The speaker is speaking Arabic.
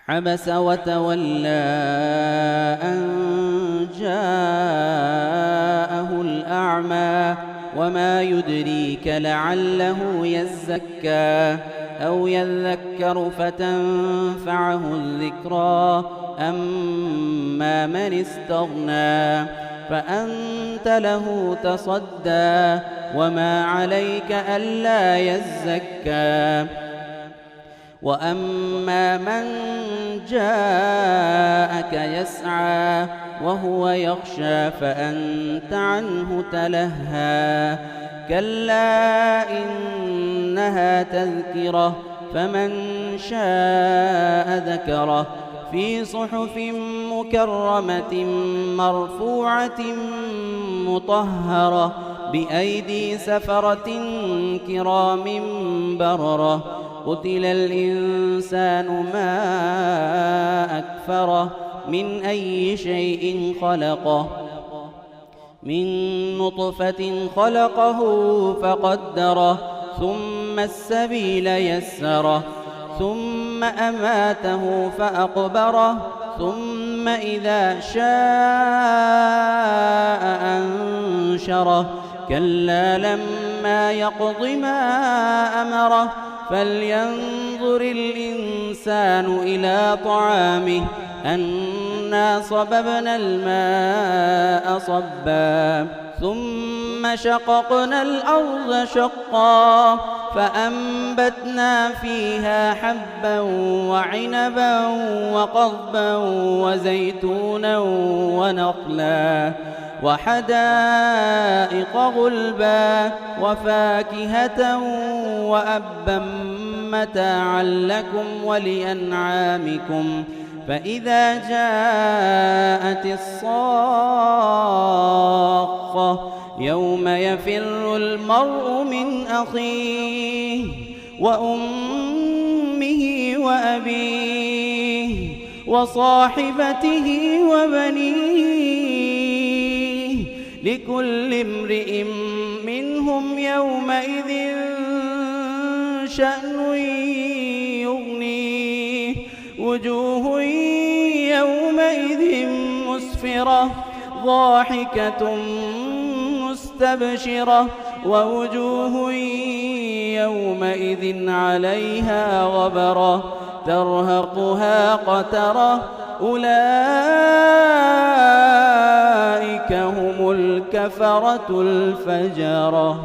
عبس وتولى أن جاءه الأعمى وما يدريك لعله يزكى أو يذكر فتنفعه الذكرى أما من استغنى فأنت له تصدى وما عليك ألا يزكى وأما من جاءك يسعى وهو يخشى فأنت عنه تلهى كلا إنها تذكرة فمن شاء ذكره في صحف مكرمة مرفوعة مطهرة بأيدي سفرة كرام بررة قتل الإنسان ما أكفره من أي شيء خلقه من نطفة خلقه فقدره ثم السبيل يسره ثم أماته فأقبره ثم إذا شاء أنشره كلا لما يقض ما أمره فلينظر الإنسان إلى طعامه أنا صببنا الماء صبا ثم شققنا الأرض شقا فأنبتنا فيها حبا وعنبا وقضبا وزيتونا ونخلا وحدائق غلبا وفاكهة وأبا متاعا لكم ولأنعامكم فإذا جاءت الصاخة يوم يفر المرء من أخيه وأمه وأبيه وصاحبته وبنيه لكل امرئ منهم يومئذ شأن يغنيه وجوه يومئذ مسفرة ضاحكة مستبشرة ووجوه يومئذ عليها غبرة ترهقها قترة أولئك هم الكفرة الفجرة.